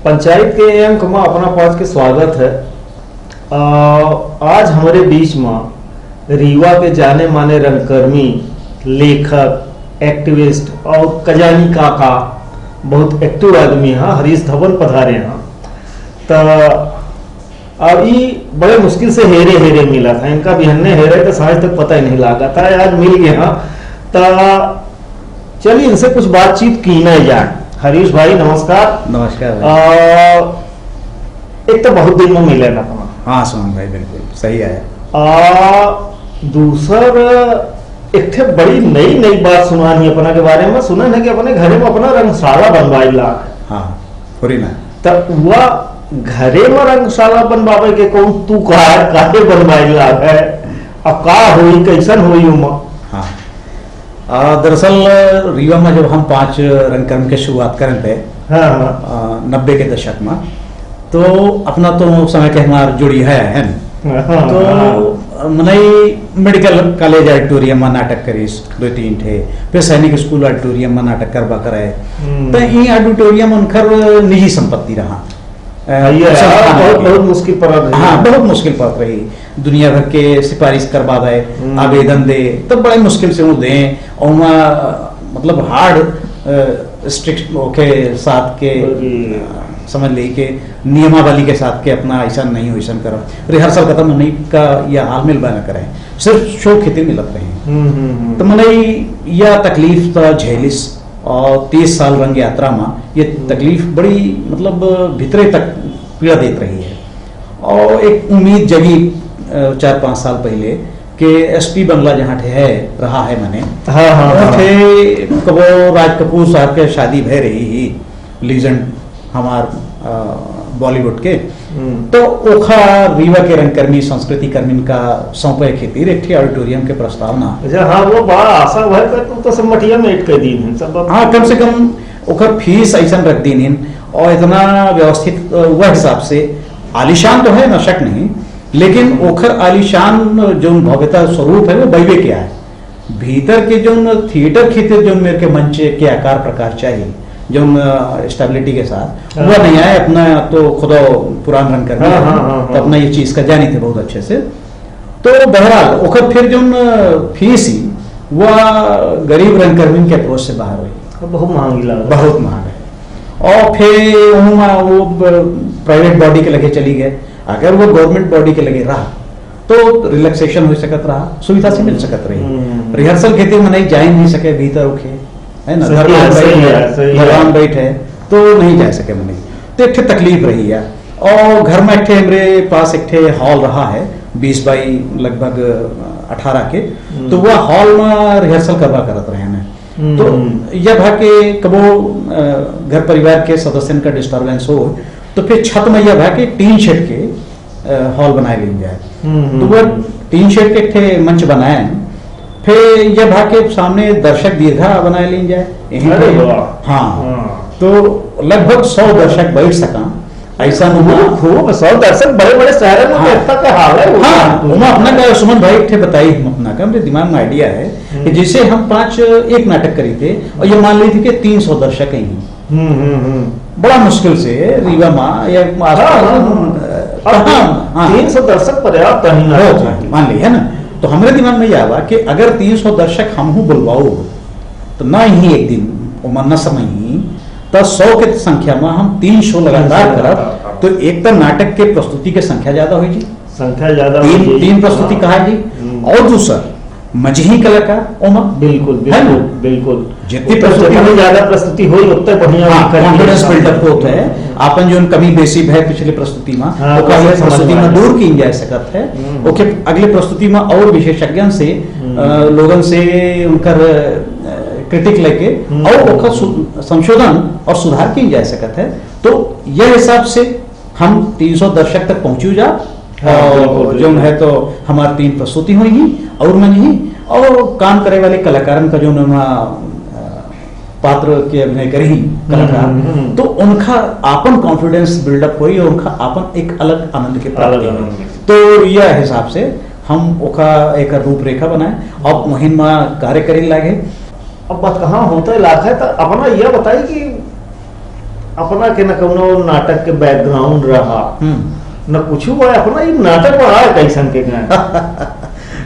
पंचायत के अंक में अपना पास के स्वागत है। आज हमारे बीच में रीवा के जाने माने रंगकर्मी, लेखक, एक्टिविस्ट और कजानी काका बहुत एक्टिव आदमी हैं, हरीश धवन पधारे हैं। तो अभी बड़े मुश्किल से हेरे हेरे मिला था इनका, भी हमने हेरे तो साँझ तक पता ही नहीं लगा था, आज मिल गया। तो चलिए इनसे कुछ बातचीत की ना जाए। हरीश भाई नमस्कार। नमस्कार। एक तो बहुत दिन में मिले ना अपना। हाँ सुमन भाई बिल्कुल सही है। दूसर एक थे बड़ी नई नई बात सुनानी अपना के बारे में, सुना है कि अपने घरे में अपना रंगशाला बनवाई ला। हाँ पूरी ना तब वह घरे में रंगशाला बनवावे के कौन तू काहे बनवाई ला है, अब का हुई कैसन हुई उमा? हाँ दरअसल रीवा में जब हम 5 रंगकर्म के शुरुआत करें थे, हाँ 90 के दशक में, तो अपना तो समय के हमार जुड़ी है न? तो मनई मेडिकल कॉलेज ऑडिटोरियम में नाटक करीस 2-3 थे, फिर सैनिक स्कूल ऑडिटोरियम में नाटक करवा करे। तो ये ऑडिटोरियम उनकर निजी संपत्ति रहा। बहुत मुश्किल पर हाँ बहुत मुश्किल पड़ रही, दुनिया भर के सिफारिश करवावे, आवेदन दे, तब बड़े मुश्किल से वो दें और मतलब हार्ड स्ट्रिक्ट के साथ के समझ ली के नियमावली के साथ के अपना ऐसा नहीं हो, ऐसा करो रिहर्सल खत्म नहीं का या हाल मिल बना करें, सिर्फ शो खेती मिलत रहे। तो मैंने यह तकलीफ तो झेलिस और 30 साल रंग यात्रा में ये तकलीफ बड़ी मतलब भीतरे तक पीड़ा देती रही है। और एक उम्मीद जगी 4-5 साल पहले कि एसपी बंगला जहाँ थे है रहा है मैंने, थे कबो राज कपूर साहब के शादी भय रही ही, लीजेंड हमार बॉलीवुड के, तो ओखा रीवा के रंगकर्मी संस्कृति कर्मी का सौंपे खेती एक ऑडिटोरियम के प्रस्तावना। हाँ वो बड़ा आशा भर कर तो सब मटिया में इट कर दी सब। हाँ कम से कम ओखर फीस ऐसा रख दी और इतना व्यवस्थित वह हिसाब से आलिशान तो है न शक नहीं, लेकिन ओखर आलिशान जो भव्यता स्वरूप है वो बैबे क्या है, भीतर के जो थिएटर खेते जो मेरे के मंच के आकार प्रकार चाहिए जो स्टेबिलिटी के साथ वह नहीं आए। अपना तो खुदा पुरान रंग करना तो अपना ये चीज का जानी थे बहुत अच्छे से। तो बहरहाल ओखर फिर जो फीस ही वह गरीब रंगकर्मी के अप्रोच से बाहर हुई, बहुत महंगी लगा, बहुत महंगा है। और फिर वो प्राइवेट बॉडी के लगे चली गए, अगर वो गवर्नमेंट बॉडी के लगे रहा तो रिलैक्सेशन हो सकत रहा, सुविधा से मिल सकत रही। रिहर्सल खेती में नहीं जा ही नहीं सके भीतर ओखे है ना, भगवान बैठे तो नहीं जा सके मनी, तो एक तकलीफ रही है। और घर में एक मेरे पास एक हॉल रहा है 20 बाई लगभग 18 के, तो वह हॉल में रिहर्सल करवा करत रहे हैं। तो यह भा के कबो घर परिवार के सदस्यों का डिस्टर्बेंस हो तो फिर छत में यह भा के टीन शेड के हॉल बनाए ले जाए, तो वह टीन शेड के थे मंच बनाए, फिर यह भा के सामने दर्शक दीर्घा बनाए ली जाए यहीं पे। हाँ तो लगभग 100 दर्शक बैठ सका ऐसा खूब 100 दर्शक बड़े बड़े शहरों में बैठता का हाल है। हाँ अपना का सुमन भाई थे बताई हम अपना का मेरे दिमाग में आइडिया है कि जैसे हम 5 एक नाटक करी थे और ये मान ली थी कि 300 दर्शक ही बड़ा मुश्किल से रीवा माँ या 300 दर्शक पर्याप्त मान ली है ना। तो हमारे दिमाग में यह आवा कि अगर 300 दर्शक हम बुलवाओ तो ना ही एक दिन न समय ही तो 100 के संख्या में हम 3 शो लगातार करब तो एक तो नाटक के प्रस्तुति के संख्या ज्यादा होगी, संख्या ज्यादा, तीन प्रस्तुति कहा जी। और दूसरा मजही कलाकार ओमा बिल्कुल बिल्कुल बिल्कुल जितनी प्रस्तुति ज्यादा प्रस्तुति हो उतने बढ़िया कॉन्फिडेंस बिल्डअप होता है। आपन जो कमी बेसी है पिछले प्रस्तुति में वो अगले प्रस्तुति में दूर की जा सकत है, ओके अगले प्रस्तुति में और विशेषज्ञ से लोगन से उनकर क्रिटिक लेके और संशोधन और सुधार की जा सकत है। तो यह हिसाब से हम 300 दर्शक तक पहुंचू जा और जो है तो हमारी 3 प्रस्तुति होगी और मन ही और काम करे वाले कलाकारों का जो पात्र के अभिनय करी कलाकार तो उनका आपन कॉन्फिडेंस बिल्डअप हुई और उनका आपन एक अलग आनंद के प्राप्ति हुई। तो यह हिसाब से हम ओका एक रूपरेखा बनाए और मुहिम में कार्य करे लागे। अब बात कहाँ होता है लाख है तो अपना यह बताइए कि अपना के न कौनो नाटक के बैकग्राउंड रहा न कुछ हुआ, अपना ये नाटक पढ़ा है कैसन के गाय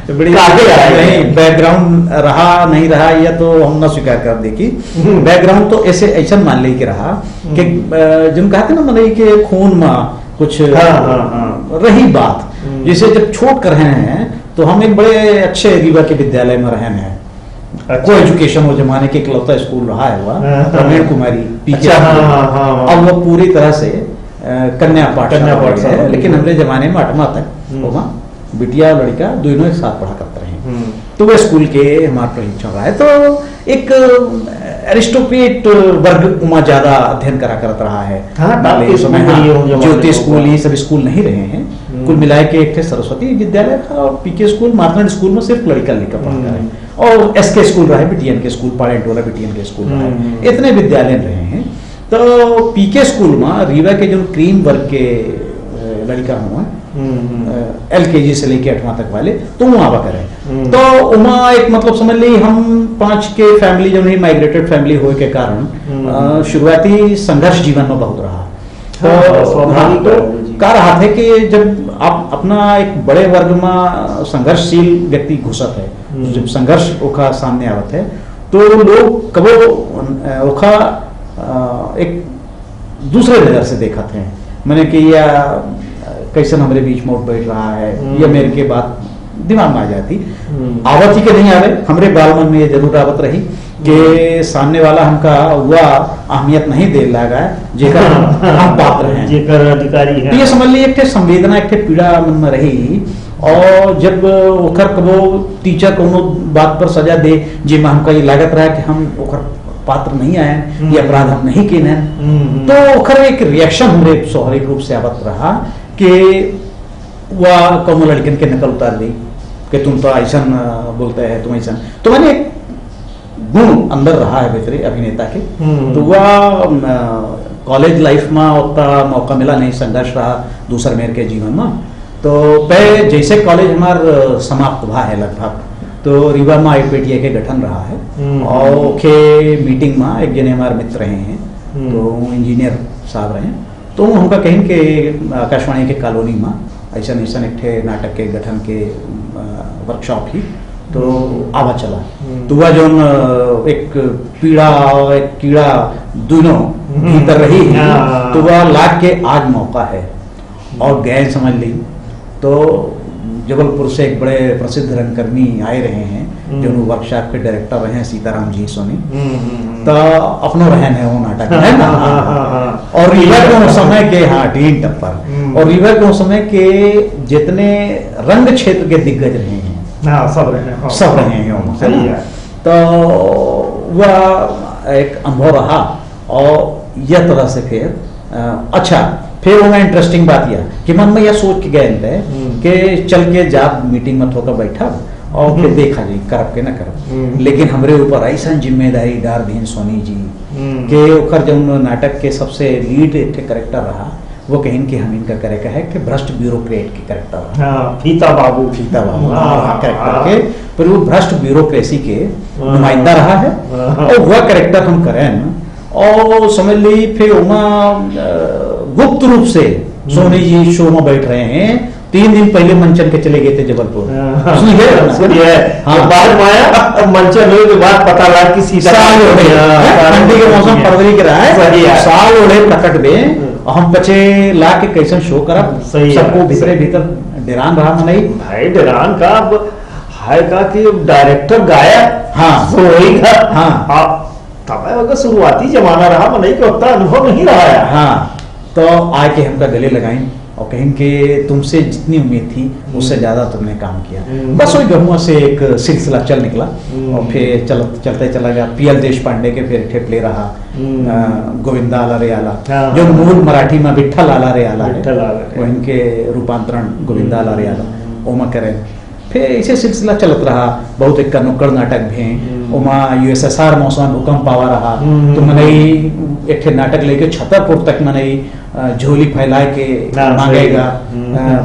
तो बड़ी काहे आए? नहीं बैकग्राउंड रहा नहीं रहा या तो हम ना स्वीकार कर देखी। बैकग्राउंड तो ऐसे ऐसा मान ले के रहा कि जिन कहते ना मतलब के खून में कुछ रही बात, जैसे जब छोट कर रहे हैं तो हम एक बड़े अच्छे रीवा के विद्यालय में रहे हैं। को एजुकेशन वो जमाने के इकलौता स्कूल रहा है वह प्रवीण कुमारी पीके। अब वो पूरी तरह से कन्या पाठशाला है, लेकिन हमरे जमाने में 8वां तक वहाँ बिटिया और लड़का दोनों एक साथ पढ़ा करते रहे। तो वह स्कूल के हमारा प्रशिक्षण रहा है, तो एक एरिस्टोक्रेट वर्ग में ज्यादा अध्ययन करा करत रहा है। ज्योति स्कूल ये सब स्कूल नहीं रहे हैं, कुल मिलाए के एक थे सरस्वती विद्यालय था और पीके स्कूल मार्तंड स्कूल में सिर्फ लड़का लड़का पढ़ा रहे, और एसके स्कूल रहा है बिटियन के स्कूल, पाड़ेटोला बिटियन के स्कूल रहा है, इतने विद्यालय रहे हैं। तो पीके स्कूल में रीवा के जो क्रीम वर्ग के लड़का हुआ LKG से लेके 8वां तक वाले, तो वो आवा करें तो उमा एक मतलब समझ ली हम 5 के फैमिली जो नहीं माइग्रेटेड फैमिली होए के कारण शुरुआती संघर्ष जीवन में बहुत रहा। तो कह रहा थे कि जब आप अपना एक बड़े वर्ग में संघर्षशील व्यक्ति घुसत है, जब संघर्ष ओखा सामने आवत है तो लोग कबो ओखा एक दूसरे नजर से देखते हैं, मैंने कि या कैसन हमारे बीच में उठ बैठ रहा है, या मेरे के बात दिमाग में आ जाती। आवत ही के नहीं आवे, हमरे बाल मन में ये जरूर आवत रही कि सामने वाला हमका हुआ अहमियत नहीं दे लगा जेकर हम पात्र हैं, जेकर अधिकारी है। ये समझ ली एक संवेदना एक पीड़ा मन में रही। और जब ओखर कबो टीचर कोनो बात पर सजा दे जिसमें हमका ये लागत रहा कि हम ओखर पात्र नहीं आए, ये अपराध हम नहीं किए, तो ओखर एक रिएक्शन हमरे स्वाभाविक रूप से आवत रहा कि वह कौन लड़किन के नकल उतार दी कि तुम तो ऐसा बोलते हैं, तुम ऐसा, तो मैंने एक गुण अंदर रहा है भीतरी अभिनेता के। तो वह कॉलेज लाइफ में उतना मौका मिला नहीं, संघर्ष रहा दूसर मेरे के जीवन में। तो पे जैसे कॉलेज हमार समाप्त हुआ है लगभग, तो रीवा में IPTA के गठन रहा है और के मीटिंग में एक जने हमारे मित्र रहे हैं, तो इंजीनियर साहब रहे, तो हमका कहें कि आकाशवाणी के कॉलोनी में ऐसा ऐसा एक नाटक के गठन के वर्कशॉप ही तो आवा चला। तो वह जो एक पीड़ा और एक कीड़ा दोनों भीतर रही, तो वह लाग के आज मौका है और गए समझ ली। तो जबलपुर से एक बड़े प्रसिद्ध रंगकर्मी आए रहे हैं जो वर्कशॉप के डायरेक्टर रहे हैं, सीताराम जी सोनी, तो अपनो रहन है वो नाटक है ना। और रिवर के समय के टीन टप्पर और रिवर के समय के जितने रंग क्षेत्र के दिग्गज रहे हैं सब रहे हैं, तो वह एक अनुभव रहा। और यह तरह से फिर अच्छा फिर वो इंटरेस्टिंग बात यह कि मन में यह सोच के गए थे कि चल के जाप मीटिंग में थोड़ा बैठा और फिर देखा जी करब के ना करब, लेकिन हमरे ऊपर ऐसा जिम्मेदारी डाल दी सोनी जी के ओखर जब नाटक के सबसे लीड एक कैरेक्टर रहा वो कहीं कि हम इनका कैरेक्टर है कि भ्रष्ट ब्यूरोक्रेट के कैरेक्टर फीता बाबू कैरेक्टर के, पर वो भ्रष्ट ब्यूरोक्रेसी के नुमाइंदा रहा है और वह कैरेक्टर हम करें और समझ ली। फिर गुप्त रूप से सोनी जी शो में बैठ रहे हैं, 3 दिन पहले मंचन के चले गए थे जबलपुर, मंचन होने के बाद पता लगा कि सीधा ठंडी के मौसम फरवरी के रहा है, साल ओढ़े प्रकट में हम बचे ला के कैसन शो करा, सबको भीतर डेरान रहा नहीं भाई, डेरान का है का कि डायरेक्टर गाया तब शुरुआती जमाना रहा नहीं कि उतना अनुभव नहीं रहा है। हाँ, तो आके हमका गले लगाई और कहें कि तुमसे जितनी उम्मीद थी उससे ज्यादा तुमने काम किया। बस वही गहुआ से एक सिलसिला चल निकला और फिर चलते चला गया। PL देशपांडे के फिर ठे प्ले रहा गोविंदा आला रे आला, जो मूल मराठी में विठल आला रे आला है, वो इनके रूपांतरण गोविंदा आला रे आला ओमा करें। फिर ऐसे सिलसिला चलत रहा, बहुत एक नुक्कड़ नाटक भी ओमा USSR मौसम भूकंप आवा रहा, तो मनई एक नाटक लेके छतरपुर तक मनई झोली फैलाए के मांगेगा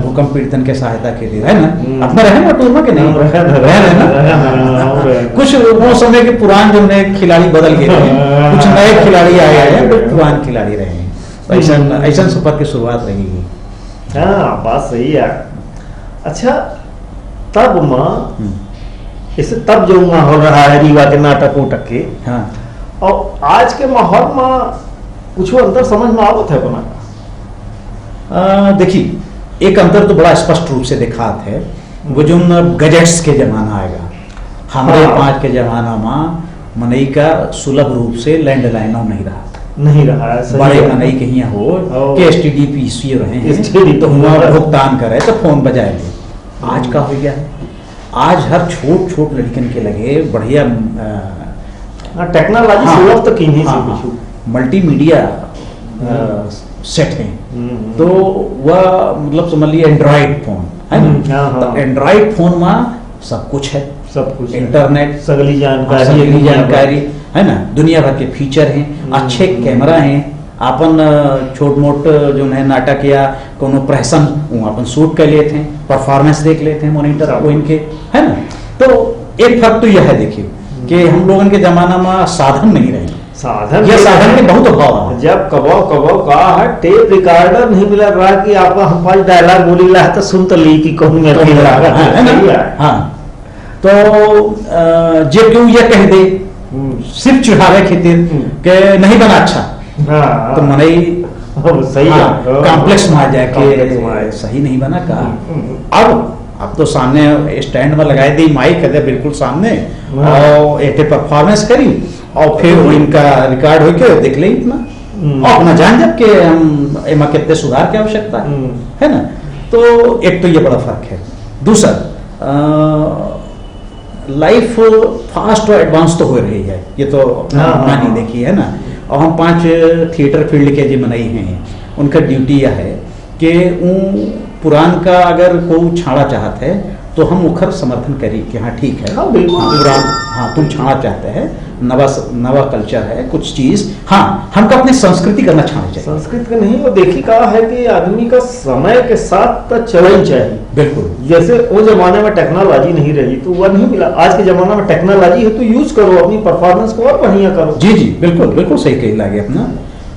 भूकंप पीड़ितन के सहायता के लिए, है ना। अपना रहे ना टूरमा के नहीं रहे ना, कुछ वो समय के पुराने जो नए खिलाड़ी बदल गए थे, कुछ नए खिलाड़ी आए हैं, कुछ पुराने खिलाड़ी रहे हैं। ऐसा ऐसा सफर की शुरुआत रही है। हाँ, बात सही है। अच्छा, तब माँ इसे तब जो माहौल रहा है रीवा के नाटक उटक के, हाँ और आज के माहौल में कुछ अंतर समझ में आवत है बना का? देखिए, एक अंतर तो बड़ा स्पष्ट रूप से दिखात है, वो जो गजेट्स के जमाना आएगा हमारे हाँ। 5 के जमाना में मनई का सुलभ रूप से लैंडलाइन नहीं रहा, नहीं रहा है, सही बड़े है। मनई के यहाँ हो ओ। के STD पीसी रहे हैं, STD तो तो हुआ हुआ। भुगतान करे तो फोन बजाए ले। आज का हो गया है, आज हर छोट छोट लड़कन के लगे बढ़िया हाँ, टेक्नोलॉजी सुलभ तो की नहीं हाँ, सी कुछ। मल्टीमीडिया सेट है, तो वह मतलब समझ लिया एंड्रॉइड फोन है ना, हाँ, हाँ। तो एंड्रॉइड फोन में सब कुछ है, सब कुछ है। इंटरनेट, सगली जानकारी, सगली जानकारी है ना, दुनिया भर के फीचर हैं, अच्छे कैमरा हैं, अपन छोट मोट जो है नाटक या कोनो प्रहसन वो अपन शूट कर लेते हैं, परफॉर्मेंस देख लेते हैं मॉनिटर वो इनके, है ना। तो एक फर्क तो यह है, देखिए कि हम लोगों के जमाना में साधन नहीं रहे, साधन यह साधन के बहुत अभाव है। जब कबो कबो कहा है टेप रिकॉर्डर नहीं मिला रहा कि आप हम पास डायलॉग बोली ला तो सुन तो ली कि कौन में तो है ना, हाँ, तो जे क्यों यह कह दे सिर्फ चिढ़ावे खातिर के नहीं बना अच्छा, हाँ, तो मनई सही है, कॉम्प्लेक्स में आ जाए कॉम्प्लेक्स में आ जाए। कि सही नहीं बना का। अब तो सामने स्टैंड में लगाई दी माइक है बिल्कुल सामने, और एक परफॉर्मेंस करी और फिर वो इनका रिकॉर्ड हो के देख ले इतना, और अपना जान जब के हम एमा कितने सुधार की आवश्यकता है ना। तो एक तो ये बड़ा फर्क है। दूसरा, लाइफ फास्ट और एडवांस तो हो रही है, ये तो अपना नहीं देखी है ना। और हम 5 थिएटर फील्ड के जो मनई हैं, उनका ड्यूटी यह है कि पुरान का अगर कोई छाड़ा चाहते है तो हम उखर समर्थन करी कि हाँ ठीक है, हाँ, बिल्कुल। पुरान, हाँ तुम छाड़ा चाहते हैं, नवा कल्चर है कुछ चीज, हाँ हमको अपनी संस्कृति करना छाना चाहिए। संस्कृत का नहीं, वो देखी कहा है कि आदमी का समय के साथ तो चलन चाहिए। बिल्कुल, जैसे वो जमाने में टेक्नोलॉजी नहीं रही तो वह नहीं मिला, आज के जमाने में टेक्नोलॉजी है तो यूज करो, अपनी परफॉर्मेंस को और बढ़िया करो। जी जी बिल्कुल बिल्कुल सही कही लागे अपना।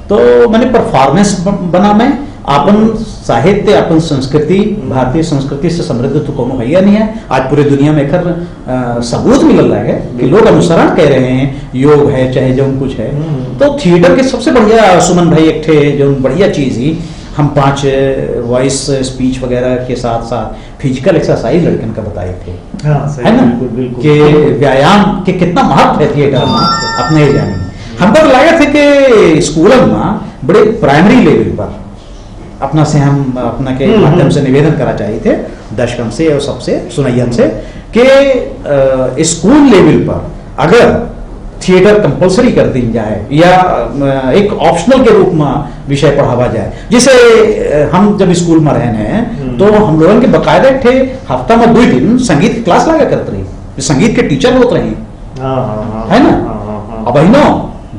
तो मैंने परफॉर्मेंस बना में अपन साहित्य, अपन संस्कृति, भारतीय संस्कृति से समृद्ध तो कोनो भैया नहीं है। आज पूरे दुनिया में एकर सबूत मिल रहा है कि लोग अनुसरण कह रहे हैं, योग है चाहे जो कुछ है। तो थिएटर के सबसे बढ़िया सुमन भाई एक थे जो बढ़िया चीज ही, हम 5 वॉइस स्पीच वगैरह के साथ साथ फिजिकल एक्सरसाइज लड़कन का बताए थे, हाँ, सही, है ना, बिल्कुल, बिल्कुल। कि व्यायाम के कितना महत्व है थिएटर में अपने एरिया में। हमको तो लगा था कि स्कूल में बड़े प्राइमरी लेवल पर अपना से हम अपना के माध्यम से निवेदन करा चाहिए थे दर्शकन से और सबसे सुनैयन से कि स्कूल लेवल पर अगर थिएटर कंपलसरी कर दी जाए या एक ऑप्शनल के रूप में विषय पढ़ावा जाए। जैसे हम जब स्कूल में रहने हैं तो हम लोगों के बकायदा थे हफ्ता में 2 दिन संगीत की क्लास लगा करते रही, संगीत के टीचर होते रहे, है ना। अब अहिनो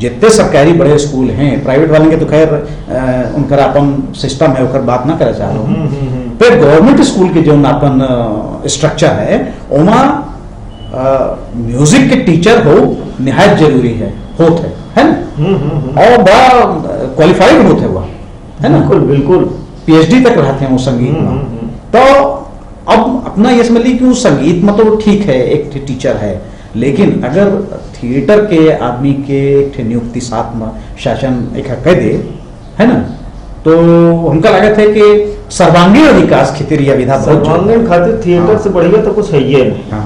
जितने सरकारी बड़े स्कूल हैं, प्राइवेट वाले के तो खैर उनका अपन सिस्टम है उनकर बात ना करे चाह रहा हूँ। फिर गवर्नमेंट स्कूल के जो अपन स्ट्रक्चर है ओमा म्यूजिक के टीचर हो निहायत जरूरी है, होते है ना, और बड़ा क्वालिफाइड होते हुआ है ना, बिल्कुल बिल्कुल PhD तक रहते हैं वो संगीत में। तो अब अपना ये समझ ली कि वो संगीत में तो ठीक है एक टीचर है, लेकिन अगर थिएटर के आदमी के एक नियुक्ति साथ में शासन एक कह दे है ना, तो हमका लागत है कि सर्वांगीण विकास खातिर यह विधा बहुत सर्वांगीण खातिर थिएटर से बढ़िया तो कुछ है ही नहीं। हाँ,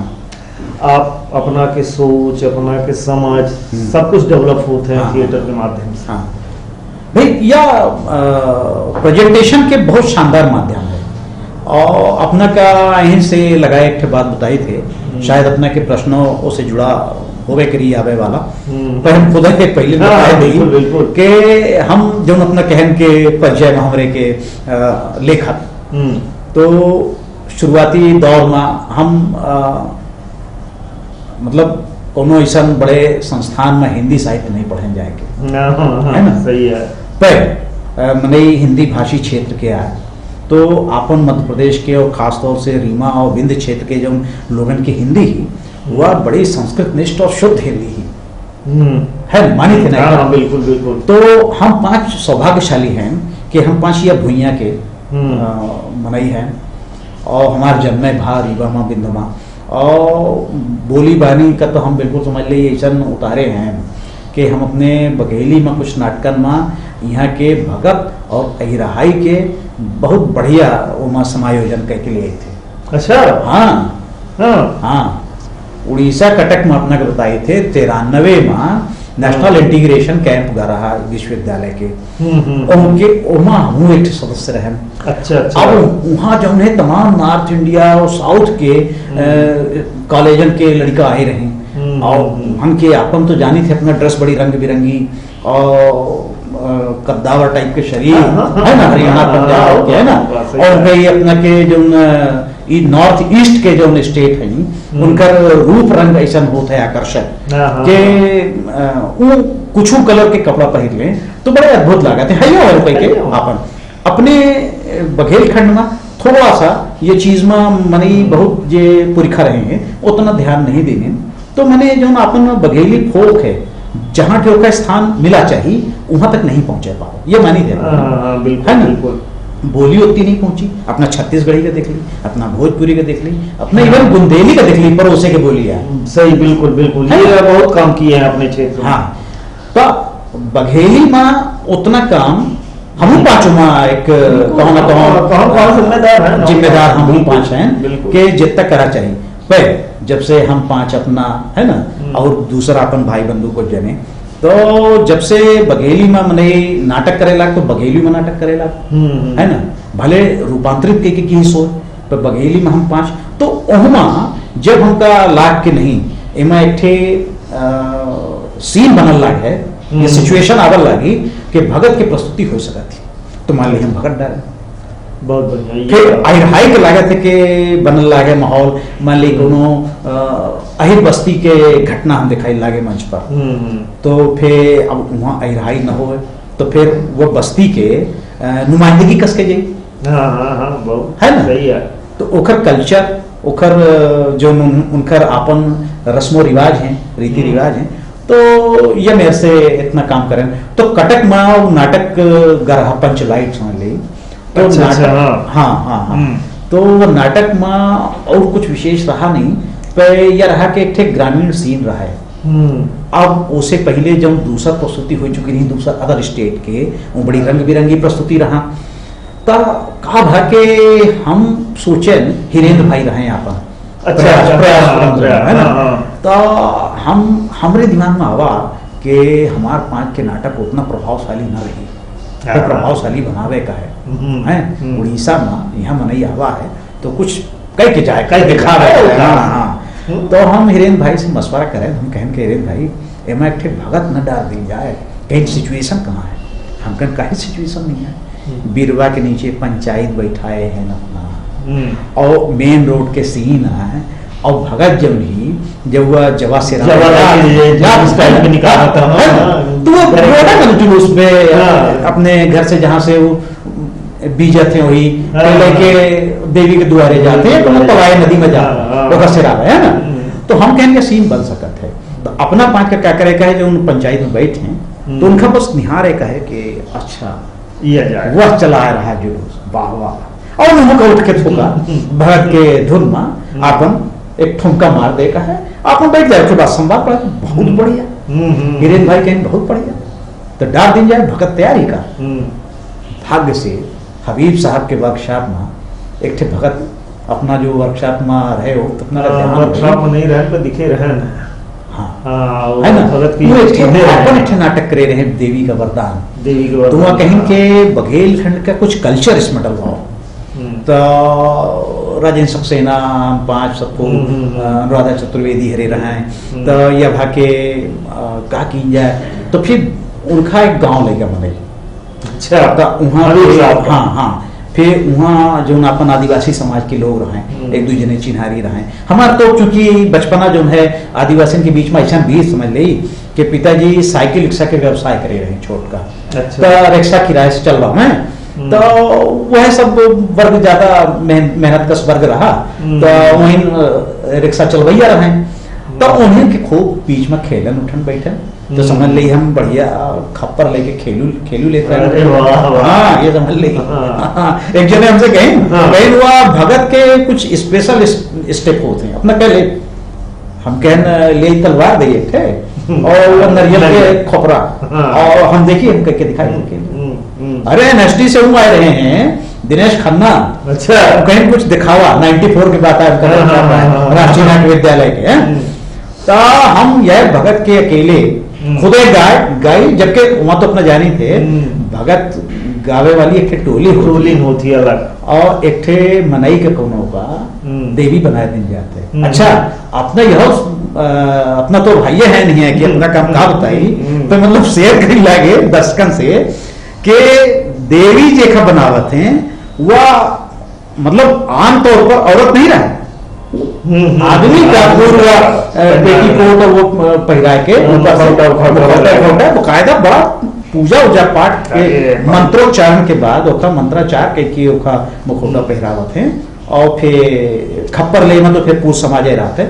आप अपना के सोच, अपना के समझ सब कुछ डेवलप होते हैं हाँ, थिएटर के माध्यम से। हाँ भाई, या प्रेजेंटेशन के बहुत शानदार माध्यम है। और अपना का यहीं से लगाए एक बात बताई थे, शायद अपना के प्रश्नों से जुड़ा होवे करी आवे वाला, पर हम खुद के पहले बताए बिल्कुल, बिल्कुल। कि हम जो अपना कहन के परिचय में हमरे के लेखक, तो शुरुआती दौर में हम मतलब कोनो ऐसा बड़े संस्थान में हिंदी साहित्य नहीं पढ़े जाएंगे, है ना, सही है। पर मैंने हिंदी भाषी क्षेत्र के आए तो अपन मध्य प्रदेश के और खासतौर से रीवा और विंध्य क्षेत्र के जो लोगन की हिंदी ही वह बड़ी संस्कृत निष्ठ और शुद्ध हिंदी ही है मानी थे ना। हाँ, बिल्कुल बिल्कुल। तो हम 5 सौभाग्यशाली हैं कि हम 5 या भुइया के मनई हैं और हमारे जन्मे भा रीवा माँ बिंदुमा और बोली बानी का तो हम बिल्कुल समझ ली ऐसा उतारे हैं कि हम अपने बघेली में कुछ नाटकन में यहाँ के भगत और अहिराहाई के बहुत बढ़िया उमा समायोजन करके लिए थे। अच्छा। हाँ हाँ हाँ, उड़ीसा कटक में अपना बताए थे 93 में नेशनल इंटीग्रेशन कैंप रहा विश्वविद्यालय के, उनके उमा हूँ एक सदस्य रहे। अच्छा अच्छा। अब वहाँ जो है तमाम नॉर्थ इंडिया और साउथ के कॉलेजन के लड़का आए रहे और हम के अपन तो जानी थे अपना ड्रेस बड़ी रंग बिरंगी और कद्दावर टाइप के शरीर है ना, हरियाणा पंजाब के है ना, और कई अपना के जो नॉर्थ ईस्ट के जो स्टेट हैं उनका रूप रंग ऐसा होता है आकर्षक के कुछ कलर के कपड़ा पहन ले तो बड़े अद्भुत लगा थे। के अपन अपने बघेलखंड में थोड़ा सा ये चीज में मनी बहुत ये पुरखा रहे हैं उतना ध्यान नहीं देने, तो मैंने जो अपन बघेली फोक है जहाँ के उसका स्थान मिला चाहिए वहां तक नहीं पहुंचे पाओ ये मानी दे बिल्कुल बिल्कुल। बोली उतनी नहीं पहुंची, अपना छत्तीसगढ़ी का देख ली, अपना भोजपुरी का देख ली, अपना इवन बुंदेली का देख ली, पड़ोसे के बोली है। सही, बिल्कुल बिल्कुल, ये बहुत काम किए हैं अपने क्षेत्र में। हाँ, तो बघेली में उतना काम हम पांचों में एक जिम्मेदार हम 5 हैं कि जितना करा चाहिए। पहले जब से हम 5 अपना है ना और दूसरा अपन भाई बंधु को जने, तो जब से बघेली में मने नाटक करेला तो बघेली में नाटक करेला है ना, भले रूपांतरित के सोच पर बघेली में हम 5 तो ओहमा जब हमका लाग के नहीं एमा एक थे सीन बनल लाग है, ये सिचुएशन आवल लागी कि भगत की प्रस्तुति हो सका थी, तो मान ली हम भगत डाले बहुत बढ़िया। फिर अहिरहाई के लागत है कि बनल लागे माहौल, मान ली कोनो अहिर बस्ती के घटना हम दिखाई लागे मंच पर, तो फिर अब वहाँ अहिरहाई न हो तो फिर वो बस्ती के नुमाइंदगी कस के जाई। बहुत है ना, सही है। तो ओखर कल्चर ओखर जो उनकर आपन रस्मो रिवाज हैं, रीति रिवाज हैं, तो ये मेरे से इतना काम करें। तो कटक में नाटक गरहा पंचलाइट समझ ली, तो अच्छा, नाटक हाँ हाँ हाँ तो नाटक में और कुछ विशेष रहा नहीं, पर यह रहा कि एक थे ग्रामीण सीन रहा है। अब उससे पहले जब दूसरा प्रस्तुति हो चुकी थी दूसरा अदर स्टेट के, वो बड़ी रंग बिरंगी प्रस्तुति रहा, तब कहा भा के हम सोचे हिरेंद्र भाई रहे यहाँ पर। अच्छा, है ना, तो हम हमारे दिमाग में आवा कि हमार 5 के नाटक उतना प्रभावशाली न रही, तो प्रभावशाली बनावे का है उड़ीसा में यहाँ मनई आवा है तो कुछ कह के जाए कह दिखा रहे। हाँ, तो हम हिरेन भाई से मशवरा करें, हम कहें कि हिरेन भाई एमा एक भगत न डाल दी जाए, कहीं सिचुएशन कहाँ है, हम कहें कहीं सिचुएशन नहीं है, बीरवा के नीचे पंचायत बैठाए हैं अपना और मेन रोड के सीन है और भगत जब ही जब वह जवा से निकाला था तो वो जुलूस पे अपने घर से जहाँ से वो बीजा थे वही लेके देवी के द्वारे जाते हैं, तो वो पवाए नदी में जाते वो सिरा है ना, तो हम कहेंगे सीन बन सकते है। तो अपना 5 का क्या करे का है जो उन पंचायत में बैठे हैं तो उनका बस निहार का है कि अच्छा वह चला रहा जुलूस वाह वाह, और उनको उठ के ठोका भगत के धुन में आपन एक ठुमका मार दे का है, आप बैठ जाए के बाद संवाद पड़ा बहुत बढ़िया। हिरेन भाई कहें बहुत बढ़िया, तो डाल दिन जाए भगत तैयारी का। भाग्य से हबीब साहब के वर्कशॉप में एक थे भगत अपना जो वर्कशॉप में रहे हो तो अपना वर्कशॉप में नहीं रहे तो दिखे रहे ना। हाँ, है ना, भगत की अपन नाटक करे रहे देवी का वरदान, देवी का तो वहाँ कहीं के बघेलखंड का कुछ कल्चर इसमें डलवाओ, तो राजेंद्र सक्सेना 5 सबको अनुराधा चतुर्वेदी हरे रहे हैं, तो यह भाके का की जाए, तो फिर उनका एक गांव लेगा बने। अच्छा, तो वहाँ हाँ हाँ फिर वहाँ जो अपन आदिवासी समाज के लोग रहे, एक दूसरे ने चिन्हारी रहे। हमारा तो चूंकि बचपना जो है आदिवासियों के बीच में ऐसा भी समझ ली कि पिताजी साइकिल रिक्शा के व्यवसाय करे रहे छोट का, तो रिक्शा किराए से चल रहा है, तो वह सब वर्ग ज्यादा मेहनत का वर्ग रहा, तो वहीं रिक्शा चलवैया रहे, तो उन्हें के खूब बीच में खेलन उठन बैठन तो समझ ली हम बढ़िया खप्पर लेके खेलू खेलू लेते अरे वाह, वाह। हाँ ये समझ ली। हाँ। एक जने हमसे कहीं हाँ। कहीं हुआ भगत के कुछ स्पेशल स्टेप होते हैं अपना पहले हम कहन ले तलवार दे थे और वो नरियल के खोपरा हाँ। और हम देखिए हम करके दिखाई अरे एनएसडी से हम आए रहे हैं दिनेश खन्ना अच्छा। कहीं कुछ दिखावा 94 की बात है हाँ। राष्ट्रीय नाट्य विद्यालय के हैं। तो हम यह भगत के अकेले खुद एक गाय जबकि वहां तो अपना जानी थे भगत गावे वाली एक टोली होती है अलग और एक ठे मनई के कोनो का देवी बनाए दिन जाते। अच्छा अपना यह अपना तो भाई है नहीं है कि अपना काम का बताई तो मतलब शेयर करी लागे दर्शकन से कि देवी जेखा बनावत हैं वह मतलब आमतौर पर औरत नहीं रहा आदमी का पूरा पेटी कोट और वो पहरा के बकायदा बड़ा पूजा उजा पाठ के मंत्रोच्चारण के बाद ओखा मंत्राचार के ओखा मुखौटा पहरावत हैं और फिर खप्पर ले मतलब फिर पूछ समाजे रात है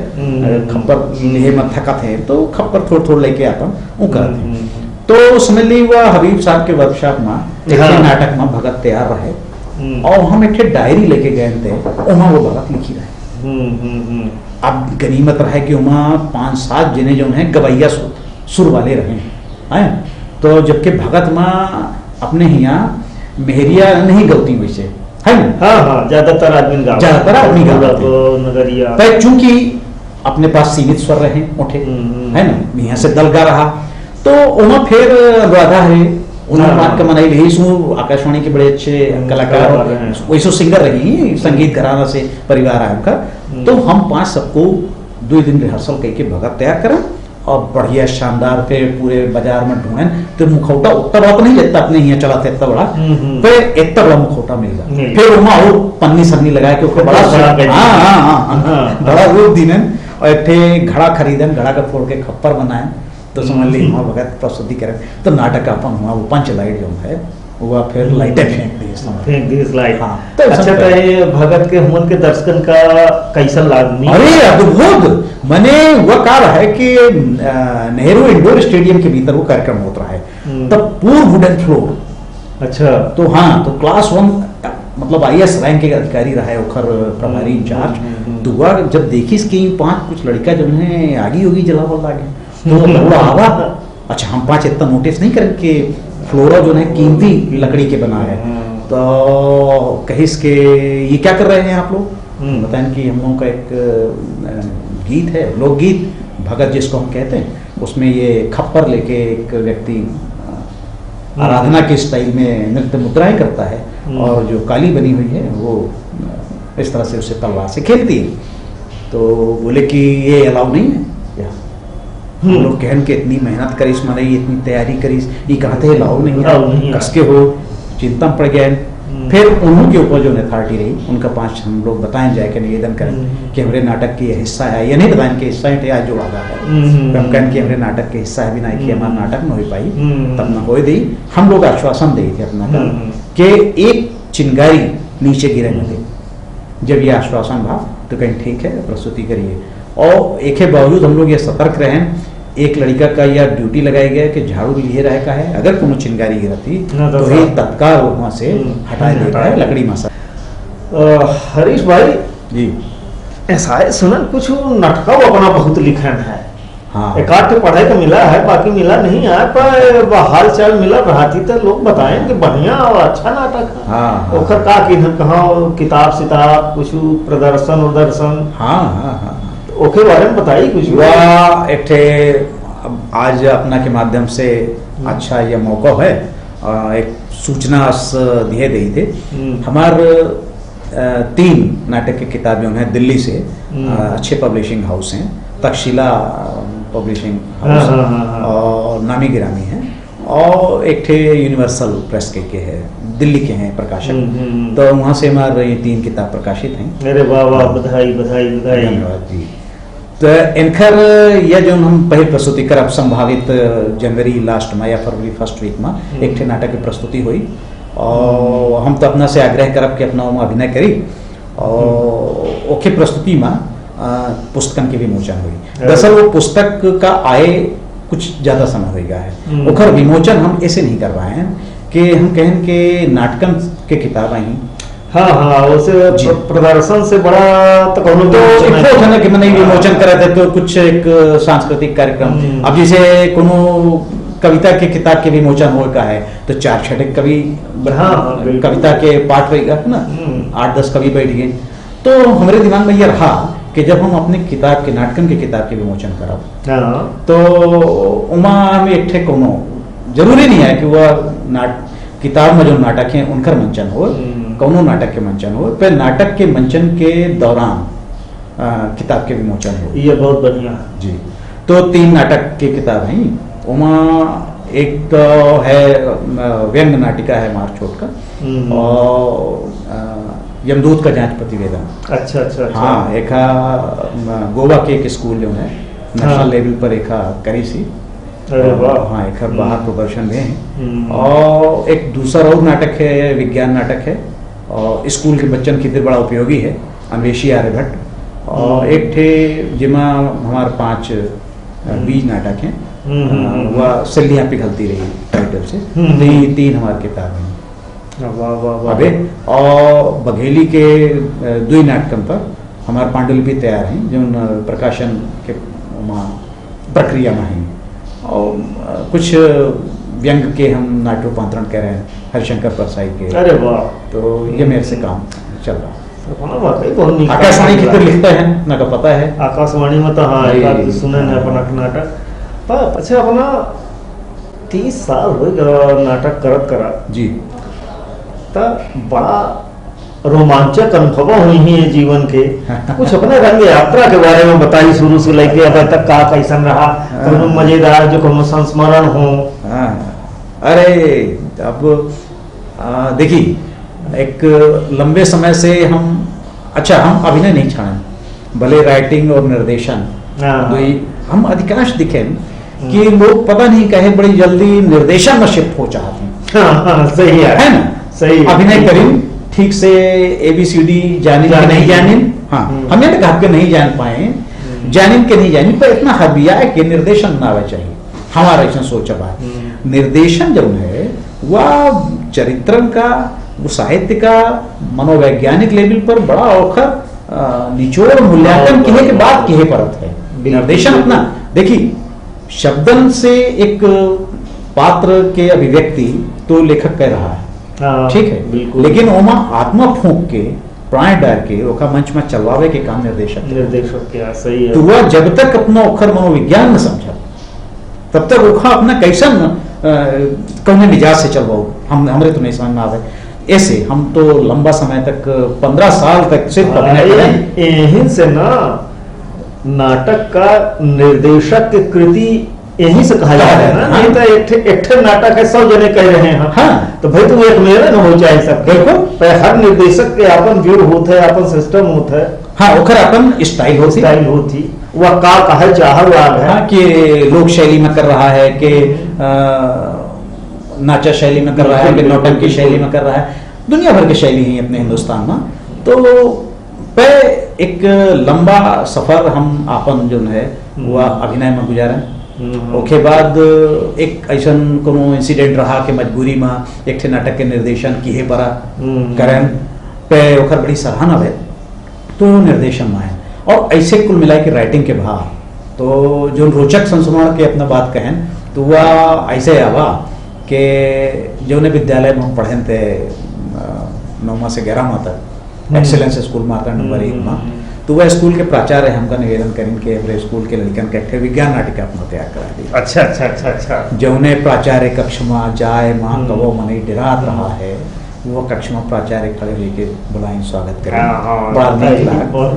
खप्पर ले मत थकत है तो खप्पर थोड़ थोड़ लेके अपन वो करते हैं। तो उसमें ली वह हबीब साहब के वर्कशॉप में एक नाटक में भगत तैयार रहे और हम एक डायरी लेके गए थे वहां वो भगत लिखी रहे। अब गनीमत रहे कि वहां 5-7 जने जो है गवैया सुर वाले रहे हैं तो जबकि भगत में अपने यहाँ मेहरिया नहीं गौती वैसे है ना। हाँ ज्यादातर आदमी नगरिया तो चूंकि अपने पास सीमित स्वर रहे उठे है ना यहाँ से दल गा रहा तो वहां फिर राधा है उन्होंने बात का मनाई रही सु आकाशवाणी के बड़े अच्छे कलाकार वैसे सिंगर रही संगीत घराना से परिवार है उनका। तो हम 5 सबको 2 दिन रिहर्सल करके भगत तैयार करें और बढ़िया शानदार फिर पूरे बाजार में ढूंढे तो मुखौटा उतना बड़ा तो नहीं जितना अपने यहाँ चला था इतना बड़ा फिर इतना बड़ा मुखौटा मिल गया फिर वहां और पन्नी सन्नी लगा के बड़ा रूप दीने और एक घड़ा खरीदन घड़ा का फोड़ के खप्पर बनाए तो समझ ली वहाँ भगत प्रस्तुति करें तो नाटक का अपन हुआ वो पंच लाइट जो है वह फिर लाइटें फेंक दी लाइट। हाँ तो अच्छा तो ये भगत के हुमन के दर्शकन का कैसा लागनी अरे अद्भुत मने वह कार है कि नेहरू इंडोर स्टेडियम के भीतर वो कार्यक्रम होता है तब पूर्ण वुडन फ्लोर। अच्छा तो हाँ तो क्लास 1 मतलब IAS रैंक के अधिकारी रहा है उखर प्रभारी इंचार्ज तो वह जब देखी इसकी 5 कुछ लड़का जो है आगी होगी जलावल लागे तो आवा अच्छा हम 5 इतना नोटिस नहीं करें कि फ्लोरा जो है कीमती लकड़ी के बना है तो कहीं इसके ये क्या कर रहे हैं आप लोग बताएं कि हम लोगों का एक गीत है लोकगीत भगत जिसको हम कहते हैं उसमें ये खप्पर लेके एक व्यक्ति आराधना के स्टाइल में नृत्य मुद्राएं करता है और जो काली बनी हुई है वो इस तरह से उसे तलवार से खेलती है तो बोले कि ये अलाउ नहीं है लोग कहन के इतनी मेहनत करीस मारे इतनी तैयारी करीस ये कहते हैं लाओ नहीं कस के हो चिंता पड़ गया फिर उन्हों के ऊपर जो अथॉरिटी रही उनका 5 हम लोग बताएं जाए कि निवेदन करें कि हमारे नाटक की हिस्सा है या नहीं बताएं कि हिस्सा है आज जो आधा है हम कहें कि हमारे नाटक के हिस्सा है भी ना कि हमारा नाटक न हो पाई तब न हो दी हम लोग आश्वासन दे थे अपना कि एक चिंगारी नीचे गिरे न दे। जब ये आश्वासन था तो कहीं ठीक है प्रस्तुति करिए और एक के बावजूद हम लोग ये सतर्क रहे एक लड़का का यह ड्यूटी लगाया गया कि झाड़ू लिए रहे का है अगर कोनो चिंगारी गिरती तो ही तत्काल वहां से हटा देता है लकड़ी मसा। हरीश भाई जी ऐसा है सुनन कुछ नाटका अपना बहुत लिखन है हाँ एक आध पढ़ाई तो मिला है बाकी मिला नहीं है पर हाल चाल मिला रहा तो लोग बताएं कि बढ़िया और अच्छा नाटक है। हाँ ओखर का कहाँ किताब सिताब कुछ प्रदर्शन उदर्शन हाँ ओके बारे में बताइए कुछ वह एक आज अपना के माध्यम से अच्छा यह मौका है एक सूचना दिए गई थे हमारे 3 नाटक की किताबें हैं दिल्ली से अच्छे पब्लिशिंग हाउस हैं तक्षशिला पब्लिशिंग हाउस और नामी गिरामी है और एक थे यूनिवर्सल प्रेस के है दिल्ली के हैं प्रकाशक तो वहाँ से हमारे ये 3 किताब प्रकाशित हैं। अरे वाह वाह बधाई बधाई बधाई धन्यवाद जी। तो इनकर यह जो हम पहले प्रस्तुति कर संभावित जनवरी लास्ट में या फरवरी फर्स्ट वीक में एक ठे नाटक की प्रस्तुति हुई और हम तो अपना से आग्रह करब कि अपना अभिनय करी और ओके प्रस्तुति में पुस्तकन की विमोचन हुई। दरअसल वो पुस्तक का आय कुछ ज्यादा समय हो गया है। ओखर विमोचन हम ऐसे नहीं करवाए हैं कि हम कहें कि नाटकन के किताब आई। हाँ हाँ, उसे जी। प्रदर्शन से बड़ा तो कहूँ तो विमोचन एक है। होता कि मैंने विमोचन करा था तो कुछ एक सांस्कृतिक कार्यक्रम, अब जैसे कोनो कविता के किताब के विमोचन हो का है तो 4-6 कवि हाँ, बिल्कुल। कविता के पाठ होगा है ना, 8-10 कवि बैठ गए। तो हमारे दिमाग में यह रहा कि जब हम अपने किताब के नाटकन के किताब के विमोचन करब हाँ तो उमा में एक ठे कोनो जरूरी नहीं है कि वह किताब में जो नाटक हैं उनकर मंचन हो, कोनो नाटक के मंचन हो, पर नाटक के मंचन के दौरान किताब के विमोचन हो। ये बहुत बढ़िया है। जी। तो 3 नाटक की किताब हैं उमा। एक तो है व्यंग नाटिका है मार छोट का, और यमदूत का जांच प्रतिवेदन। अच्छा अच्छा अच्छा। हाँ, एक गोवा के एक स्कूल जो है नेशनल लेवल पर एक करी सी। अरे वाह। हाँ, एक बाहर प्रदर्शन में है। और एक दूसरा और नाटक है, विज्ञान नाटक है, और स्कूल के बच्चन की बड़ा उपयोगी है, अन्वेषी आर्यभट्ट। और एक थे जिमा हमारे 5 बीज नाटक हैं, वह सलियाँ पिघलती रही टाइटल से। तो ये 3 हमारी किताब हैं। वाह वाह वाह। अबे और बघेली के 2 नाटकम पर हमारे पांडुलिपि तैयार हैं जो प्रकाशन के प्रक्रिया में हैं। और कुछ व्यंग के हम नाट्य रूपांतरण कह रहे हैं हरिशंकर परसाई के। अरे वाह। तो ये मेरे से काम चल रहा है। बहुत नीक। आकाशवाणी की तो लिखता है ना, का पता है आकाशवाणी में तो हाँ एक आध सुने हैं अपना नाटक। पर अच्छा अपना 30 साल हो गए नाटक करत करा जी। तो बड़ा रोमांचक अनुभव हुई है जीवन के। कुछ अपने रंग यात्रा के बारे में बताइए, शुरू से लेके अब तक का कैसन रहा, कोनो मजेदार जो कोनो संस्मरण हो। हाँ, अरे अब देखिए, एक लंबे समय से हम हम अभिनय नहीं छाड़े, भले राइटिंग और निर्देशन तो हम अधिकांश दिखे कि लोग पता नहीं कहे बड़ी जल्दी निर्देशन में शिफ्ट हो चाहते हैं। हाँ, सही है ना, सही। अभिनय करें ठीक से ABCD जानी कि नहीं जानी। हाँ, हमने तो कहा कि नहीं जान पाए, जानी कि नहीं जानी, पर इतना हबिया है कि निर्देशन ना आवे चाहिए। हमारा ऐसा सोचा बात निर्देशन जो है वह चरित्रन का, वो साहित्य का, मनोवैज्ञानिक लेवल पर बड़ा औखर निचोड़ मूल्यांकन किए के बाद किए परत है। निर्देशन अपना देखिए, शब्दन से एक पात्र के अभिव्यक्ति तो लेखक कह रहा है, ठीक है, लेकिन ओमा आत्मा फूंक के प्राण डाल के ओका मंच में चलवावे के काम निर्देशक क्या सही है। तो वह जब तक अपना ओखर मनोविज्ञान में समझा तब तक ओखा अपना कैसन कौने मिजाज से चलवाओ हमरे तो नहीं समझ में आवे। ऐसे हम तो लंबा समय तक 15 साल तक सिर्फ अभिनय करें। यहीं से ना नाटक का निर्देशक की कृति यहीं से कहा जाता है ना। नहीं तो एक नाटक है 100 जने कह रहे हैं। हाँ, तो भाई तुम एक मेरे न हो जाए सब। बिल्कुल, हर निर्देशक के अपन व्यू होता है, अपन सिस्टम होता है। हाँ, ओखर अपन स्टाइल होती वह का कहे चाह लाभ है। हाँ, कि लोक शैली में कर रहा है, कि नाचा शैली में कर रहा है, कि नौटंकी शैली में कर रहा है। दुनिया भर की शैली है अपने हिंदुस्तान में। तो पे एक लंबा सफर हम आपन जो है वह अभिनय में गुजारे। ओके बाद एक ऐसा कोनो इंसिडेंट रहा कि मजबूरी में एक नाटक के निर्देशन किए परा करें पे ओखर बड़ी सराहना है तो निर्देशन में है। और ऐसे कुल मिला के राइटिंग के भाव तो जो रोचक संस्मरण के अपना बात कहें तो वह ऐसे आवा कि जो ने विद्यालय में हम पढ़े थे 9वीं से 11वीं तक एक्सेलेंस स्कूल में आता नंबर 1 में। तो वह स्कूल के प्राचार्य हमका निवेदन करें कि हमारे स्कूल के लड़कन के एक विज्ञान नाटिका अपना तैयार करा दी। अच्छा अच्छा अच्छा अच्छा। जौने प्राचार्य कक्ष में जाए माँ कवो मनी डरात रहा है, वो कक्ष में प्राचार्य खड़े लेके बुलाएं, स्वागत करें, बड़ा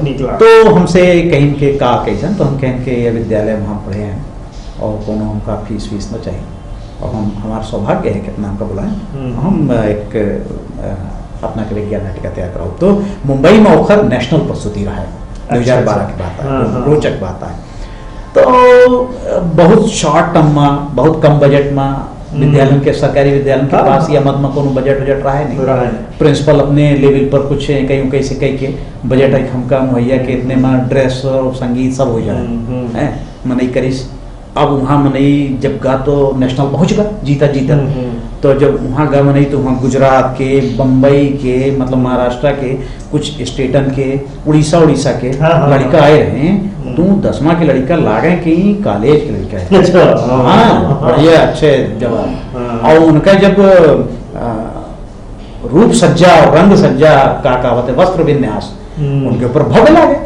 नीक लगा। तो हमसे कहीं के का कैसन, तो हम कहें कि ये विद्यालय में हम पढ़े हैं और कोनो हमका फीस न चाहिए, और हम हमारा सौभाग्य है कितना हमका बुलाएं, हम एक अपना के विज्ञान नाटिका तैयार कराओ। तो मुंबई में ओखर नेशनल प्रस्तुति रहा है। 2012 की बात है, रोचक बात है। तो बहुत शॉर्ट टर्म में, बहुत कम बजट में विद्यालय के, सरकारी विद्यालय के पास या मत में कोनो बजट रहा है नहीं। प्रिंसिपल अपने लेवल पर कुछ कहीं कैसे कहीं के बजट हमका मुहैया के इतने में ड्रेस और संगीत सब हो जाए है मनाई करीस। अब वहाँ मनई जब गा तो नेशनल पहुंच गया जीता जीता। तो जब वहाँ गा मनई तो वहाँ गुजरात के, बम्बई के, मतलब महाराष्ट्र के, कुछ स्टेटन के, उड़ीसा के लड़का आए रहे। तू 10वां के लड़का लागे कि कॉलेज के लड़का है। अच्छा, हाँ बढ़िया अच्छे जवाब। और उनका जब रूप सज्जा और रंग सज्जा का कहावत है वस्त्र विन्यास उनके ऊपर भव्य लागे।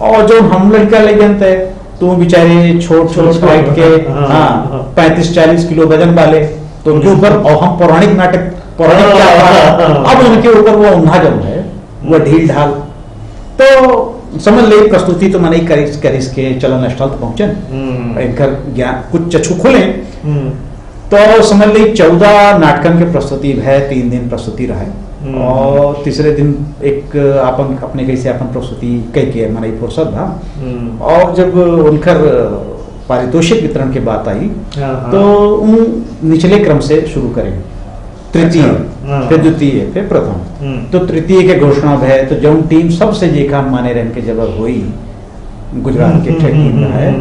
और जो हम लड़का ले जानते तो बेचारे छोट छोट हाइट के, हाँ 35-40 किलो वजन वाले, तो उनके ऊपर, और हम पौराणिक नाटक पौराणिक क्या अब उनके ऊपर वो उन्हा जब है वो ढील ढाल। तो समझ ले प्रस्तुति तो मैंने करिस के चलन स्थल पहुंचे इनकर ज्ञान कुछ चक्षु खुले। तो समझ ली 14 नाटकन के प्रस्तुति है, 3 दिन प्रस्तुति रहे। और तीसरे दिन एक अपन अपने कैसे अपन प्रस्तुति कई के हमारी फुर्सत था। और जब उनकर पारितोषिक वितरण की बात आई तो उन निचले क्रम से शुरू करेंगे, तृतीय फिर द्वितीय फिर प्रथम। तो तृतीय के घोषणा है तो जो टीम सबसे जेखा माने रहन के जब हुई गुजरात के टीम में है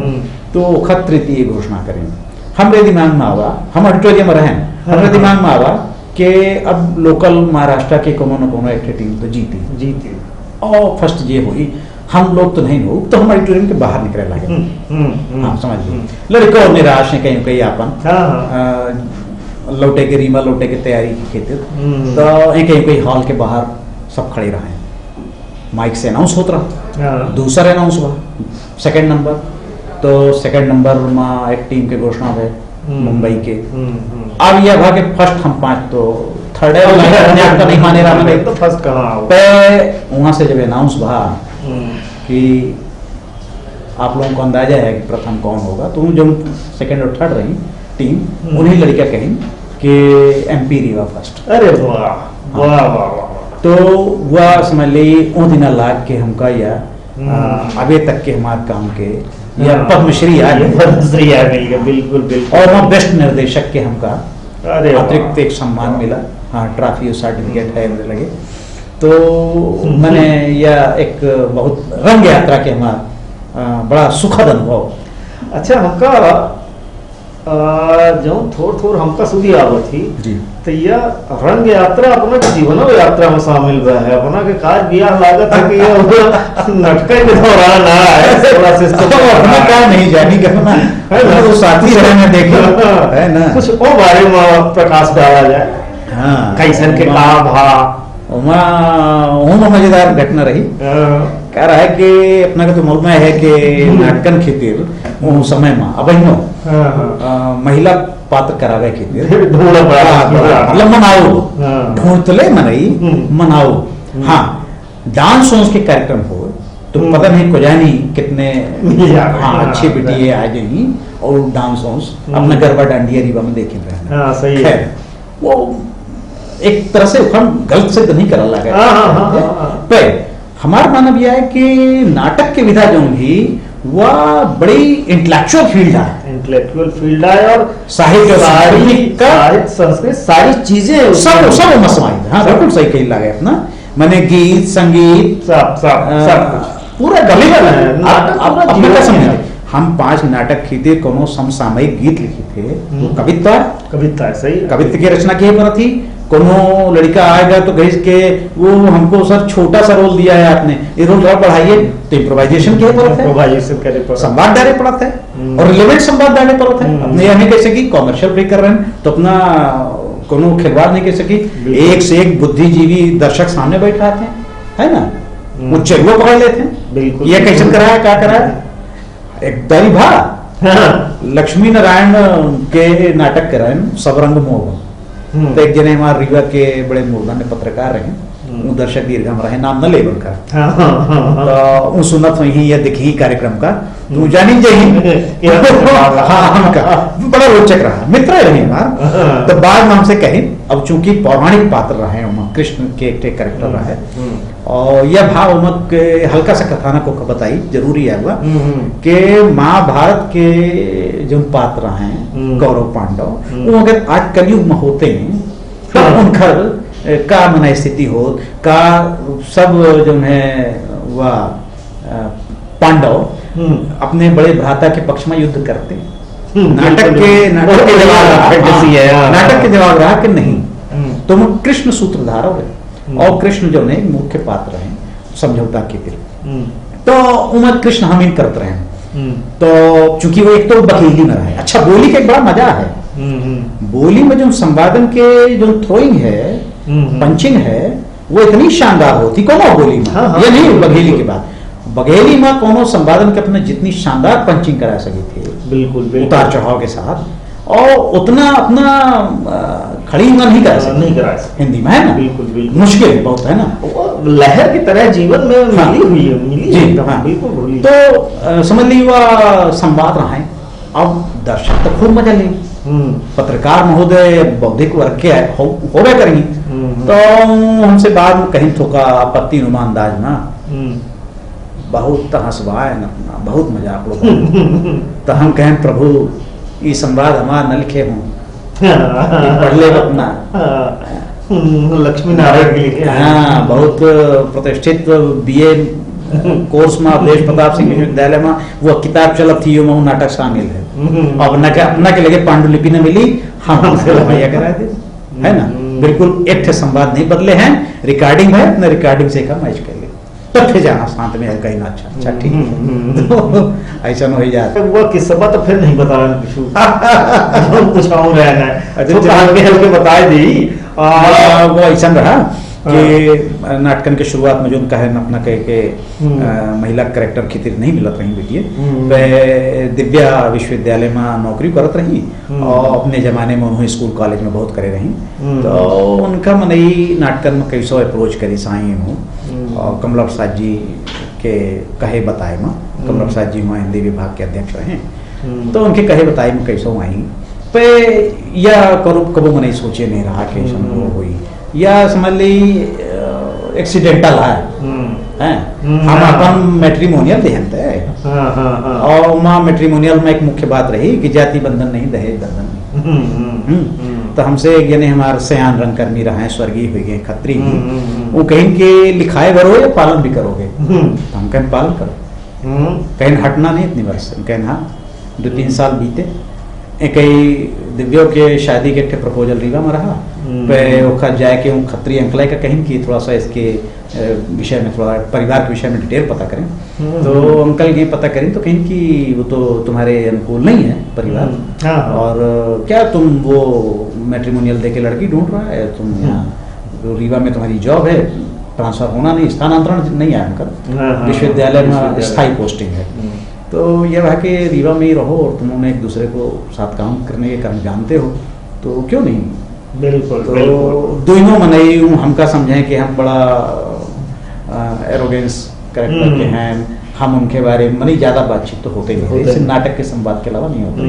तो खत तृतीय घोषणा करेंगे। हमारे दिमाग में आवा, हम ऑडिटोरियम में रहें, हमारे दिमाग में आवा कि अब लोकल महाराष्ट्र के कोनो न कोनो एक टीम तो जीती और फर्स्ट ये हुई। हम लोग तो नहीं हो तो हम ऑडिटोरियम के बाहर निकले लगे। हाँ समझ लीजिए लड़का और निराश है कहीं कहीं अपन लौटे के रीमा लौटे के तैयारी की खेती। तो कहीं कहीं हॉल के बाहर सब खड़े रहे, माइक से अनाउंस होता रहा। दूसरा अनाउंस हुआ सेकंड नंबर, तो सेकंड नंबर में एक टीम के घोषणा है मुंबई के। अब यह भाग फर्स्ट हम 5 तो थर्ड तो नहीं माने रहा तो फर्स्ट कहाँ वहां से जब अनाउंस हुआ कि आप लोगों को अंदाजा है कि प्रथम कौन होगा, तो जो सेकंड और थर्ड रही टीम उन्हीं लड़कियां कहीं कि एमपी रीवा फर्स्ट। अरे वाह वाह वाह। तो वह समझ ली वो दिन लाग के हमका या अभी तक के हमारे काम के या पद्मश्री आ गए, पद्मश्री आ गई है, बिल्कुल बिल्कुल। और वहाँ बेस्ट निर्देशक के हमका अरे अतिरिक्त एक सम्मान मिला। हाँ ट्रॉफी और सर्टिफिकेट है मुझे लगे। तो मैंने यह एक बहुत रंग यात्रा के हमारा बड़ा सुखद अनुभव। अच्छा हमका जो थोड़ हमका सुधी आवत थी जी तो यह रंग यात्रा अपना जीवनो यात्रा में शामिल रहा है। अपना के काज बियाह लागत है कि ये नाटक के दौरान है थोड़ा सिस्टम अपना क्या नहीं जानी करना है ना, तो साथी रहने देखे है ना, कुछ और बारे में प्रकाश डाला जाए। हाँ कैसन के काम भा वहाँ मजेदार घटना रही। कह रहा है कि अपना का तो मालूम है कि नाटकन खातिर वो समय में अब महिला पात्र करावे खातिर मतलब मनाओ ढूंढतले मनई मनाओ। हाँ डांस वांस के कार्यक्रम हो तो पता नहीं को जानी कितने हाँ अच्छी बेटी आ जाएंगी और डांस वांस अपना गरबा डांडिया रीवा में देखे रहना। सही है वो एक तरह से हम गलत से तो नहीं करा लगा। पर हमारा मानव यह है कि नाटक के विधा जो भी वह बड़ी इंटेलेक्चुअल फील्ड है, इंटेलेक्चुअल फील्ड है और साहित्य संस्कृत सारी चीजें सब मसवाई। हाँ बिल्कुल सही कही लगे अपना मैंने गीत संगीत सब पूरा गली है। हम 5 नाटक खीते कोनो समसामयिक गीत लिखे थे, वो कविता सही कविता की रचना की पर थी। कोनो लड़का आएगा तो गई के वो हमको सर छोटा सा रोल दिया है आपने, ये रोल और बढ़ाइए, तो इम्प्रोवाइजेशन की पड़त है, इम्प्रोवाइजेशन करे पर संवाद डाले पड़त है और रिलेवेंट संवाद डाले पड़त है। अपने यह नहीं कह सकी कॉमर्शियल ब्रेक कर रहे हैं तो अपना कोनो खिलवाड़ नहीं कह सकी। एक से एक बुद्धिजीवी दर्शक सामने बैठा थे है ना, वो चलुआ पकड़ लेते हैं ये कैसे कराया क्या कराया। एक दारी भा लक्ष्मी नारायण के नाटक कराए सबरंग मोह। तो एक जने हमारे रीवा के बड़े मूर्धन्य पत्रकार रहे, वो दर्शक दीर्घ रहे नाम न लेबल का। तो सुनत हुई या देखी कार्यक्रम का तो जानी जाही हमका बड़ा रोचक रहा, मित्र रहे हमार। तो बाद में हमसे कहे अब चूंकि पौराणिक पात्र रहे कृष्ण के एक कैरेक्टर रहे और यह भाव उमक हल्का सा कथानक को बताई जरूरी है हुआ कि महाभारत के जो पात्र हैं कौरव पांडव वो अगर आज कलयुग में होते हैं तो उनकर का मना स्थिति हो का सब जो है वह पांडव अपने बड़े भ्राता के पक्ष में युद्ध करते नाटक के जवाब फैंटेसी है, हाँ। नाटक के जवाब रहा कि नहीं, हम्म, तुम कृष्ण सूत्रधार हो गए और कृष्ण जो ने मुख्य पात्र हैं समझौता के फिर हम्म, तो उमर कृष्ण हम इन करते रहे। हम्म, तो चूंकि वो एक तो वकीली में रहा है, अच्छा बोली का एक बड़ा मजा है, बोली में जो संवादन के जो थ्रोइंग है, पंचिंग है, वो इतनी शानदार होती कोनो बोली में, हाँ, हाँ, ये नहीं बिल्कुल, बघेली बिल्कुल। के बाद बघेली में कोनो संवादन के अपने जितनी शानदार पंचिंग करा सकी थी बिल्कुल उतार चढ़ाव के साथ, और उतना अपना खड़ी में नहीं करा सकी नहीं करा सकते। हिंदी में, है ना, बिल्कुल, बिल्कुल। मुश्किल है बहुत, है ना। वो लहर की तरह जीवन में हाँ। मिली हुई है, मिली जी, है एकदम, हाँ। बिल्कुल भूली। तो समझ ली वह संवाद रहा है, अब दर्शक तो खूब मजा ले, पत्रकार महोदय बौद्धिक वर्ग के होवे करेंगे, तो हमसे बाद में कहीं थोका आपत्ति नुमा अंदाज में बहुत हंसवाए न अपना, बहुत मजाक लोग तो हम कहें प्रभु ये संवाद हमारा न लिखे हों, पढ़ ले अपना। लक्ष्मी नारायण के लिए, हाँ, बहुत प्रतिष्ठित बीए कोर्स में अवधेश प्रताप सिंह विश्वविद्यालय में वो किताब चलत थी, वो नाटक शामिल है। अपना के लगे पांडुलिपि न मिली, हम हमसे लभैया करा दे, है ना, बिल्कुल एक ठे संवाद नहीं बदले हैं, रिकॉर्डिंग है, अपने रिकॉर्डिंग से का मैच कर ले, तब फिर जाना शांत में कहीं ना, अच्छा अच्छा ठीक है, ऐसा न हो जाए। वो किस्सा तो फिर नहीं बताना कुछ और रहना है, अच्छा, तो हल्के हल्के बताए दी। वो ऐसा रहा कि नाटकन के शुरुआत में जो कहे अपना कह के महिला करेक्टर की तरह नहीं मिलत रही बेटिए, वह दिव्या विश्वविद्यालय में नौकरी करत रही और अपने जमाने में उन्होंने स्कूल कॉलेज में बहुत करे रही, तो उनका मनई नाटकन में कैसो अप्रोच करी साई हूँ, और कमला प्रसाद जी के कहे बताए में, कमला प्रसाद जी वहाँ हिंदी विभाग के अध्यक्ष रहे, तो उनके कहे बताए में कैसो आई पे या कबो मनई सोचे नहीं रहा कि हुई, या समझ ली एक्सीडेंटल है, हम अपन मैट्रिमोनियल देहनते हैं, और वहाँ मैट्रिमोनियल में एक मुख्य बात रही कि जाति बंधन नहीं, दहेज बंधन नहीं। तो हमसे यानी हमारे सयान रंगकर्मी रहे, स्वर्गीय हुई गए खत्री, वो कहीं के लिखाए करो या पालन भी करोगे, तो हम कहें पालन करो, कहीं हटना नहीं इतनी वर्ष, कहें हाँ 2-3 साल बीते, कई दिव्यों के शादी के प्रपोजल रीवा में रहा, पे ओखा जाए के उन खत्री अंकल का कहीं कि थोड़ा सा इसके विषय में, थोड़ा परिवार के विषय में डिटेल पता करें, तो अंकल की पता करें तो कहीं कि वो तो तुम्हारे अनुकूल नहीं है परिवार, और क्या तुम वो मैट्रिमोनियल दे के लड़की ढूंढ रहा है, तुम यहाँ रीवा में तुम्हारी जॉब है, ट्रांसफर होना नहीं, स्थानांतरण नहीं है अंकल, विश्वविद्यालय में स्थायी पोस्टिंग है, तो यह है कि रीवा में ही रहो और तुमने एक दूसरे को साथ काम करने के कारण जानते हो, तो क्यों नहीं। बिल्कुल, तो बिल्कुल। दोनों मनई हमका समझें कि हम बड़ा एरोगेंस करेक्टर के हैं, हम उनके बारे में मनी ज़्यादा बातचीत तो होते नहीं, जैसे नाटक के संवाद के अलावा नहीं होते,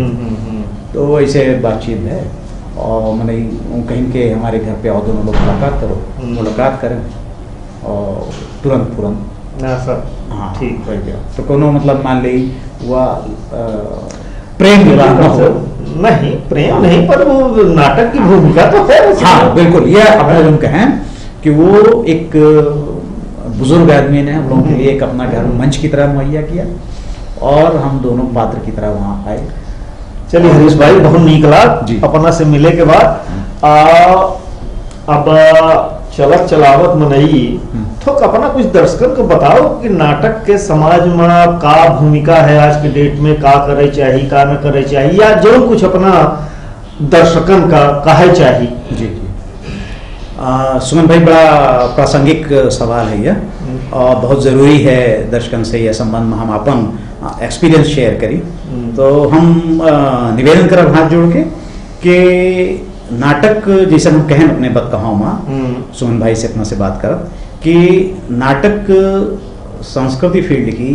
तो ऐसे बातचीत है, और मनई कहीं के हमारे घर पे आओ, दोनों लोग मुलाकात करें और तुरंत हाँ ठीक हो गया, तो कोनो मतलब मान ली हुआ प्रेम विवाह न हो, नहीं प्रेम नहीं, पर वो नाटक की भूमिका तो है। हाँ बिल्कुल, ये अपना जो कहें कि वो एक बुजुर्ग आदमी ने हम लोगों के लिए एक अपना घर मंच की तरह मुहैया किया, और हम दोनों पात्र की तरह वहाँ आए। चलिए हरीश भाई, बहुत निकला अपना से मिले के बाद, अब चलत चलावत मनई तो अपना कुछ दर्शकन को बताओ कि नाटक के समाज में का भूमिका है आज के डेट में, का करे चाहिए, का न करे चाहिए, या जो कुछ अपना दर्शकन का कहे चाहिए। जी सुमन भाई, बड़ा प्रासंगिक सवाल है यह, और बहुत ज़रूरी है दर्शकन से यह संबंध में हम अपन एक्सपीरियंस शेयर करी, तो हम निवेदन करब हाथ जोड़ के कि नाटक जैसे हम कहें अपने बदकहाव में, सुमन भाई से अपना से बात करब कि नाटक संस्कृति फील्ड की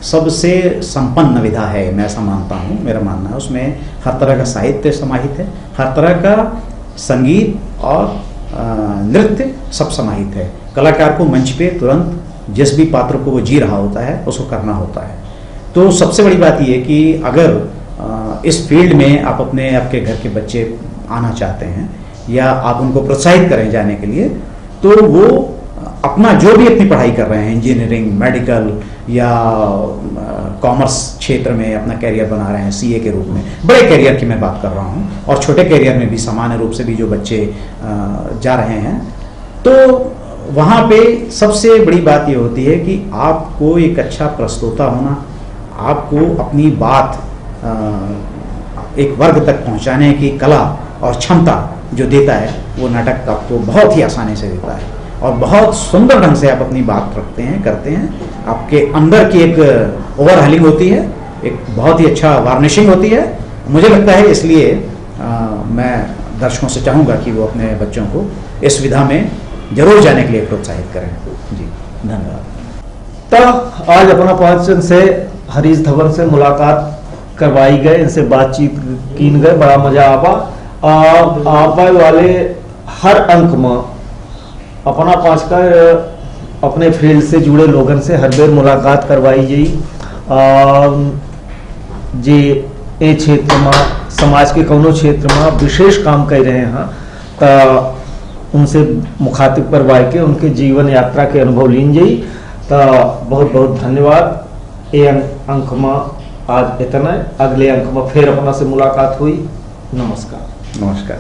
सबसे संपन्न विधा है, मैं ऐसा मानता हूँ, मेरा मानना है। उसमें हर तरह का साहित्य समाहित है, हर तरह का संगीत और नृत्य सब समाहित है। कलाकार को मंच पे तुरंत जिस भी पात्र को वो जी रहा होता है उसको करना होता है। तो सबसे बड़ी बात यह है कि अगर इस फील्ड में आप आपके घर के बच्चे आना चाहते हैं या आप उनको प्रोत्साहित करें जाने के लिए, तो वो अपना जो भी अपनी पढ़ाई कर रहे हैं, इंजीनियरिंग, मेडिकल या कॉमर्स क्षेत्र में अपना कैरियर बना रहे हैं, सीए के रूप में, बड़े कैरियर की मैं बात कर रहा हूँ, और छोटे कैरियर में भी सामान्य रूप से भी जो बच्चे जा रहे हैं, तो वहाँ पे सबसे बड़ी बात ये होती है कि आपको एक अच्छा प्रस्तोता होना, आपको अपनी बात एक वर्ग तक पहुँचाने की कला और क्षमता जो देता है, वो नाटक आपको बहुत ही आसानी से देता है और बहुत सुंदर ढंग से आप अपनी बात रखते हैं, करते हैं। आपके अंदर की एक ओवरहालिंग होती है, एक बहुत ही अच्छा वार्निशिंग होती है, मुझे लगता है। इसलिए मैं दर्शकों से चाहूँगा कि वो अपने बच्चों को इस विधा में जरूर जाने के लिए प्रोत्साहित करें। जी, धन्यवाद। तो आज अपना पांचन से हरीश धवन से मुलाकात करवाई गए, इनसे बातचीत की गए, बड़ा मजा आवा। आने वाले हर अंक में अपना पांच का अपने फील्ड से जुड़े लोगन से हर बेर मुलाकात करवाई जाई, जे ए क्षेत्र में समाज के कोनो क्षेत्र में विशेष काम कर रहे हैं, तो उनसे मुखातिब करवाए के उनके जीवन यात्रा के अनुभव लीन जाई। तो बहुत बहुत धन्यवाद। ये अंक में आज इतना है, अगले अंक में फिर अपना से मुलाकात हुई। नमस्कार। नमस्कार।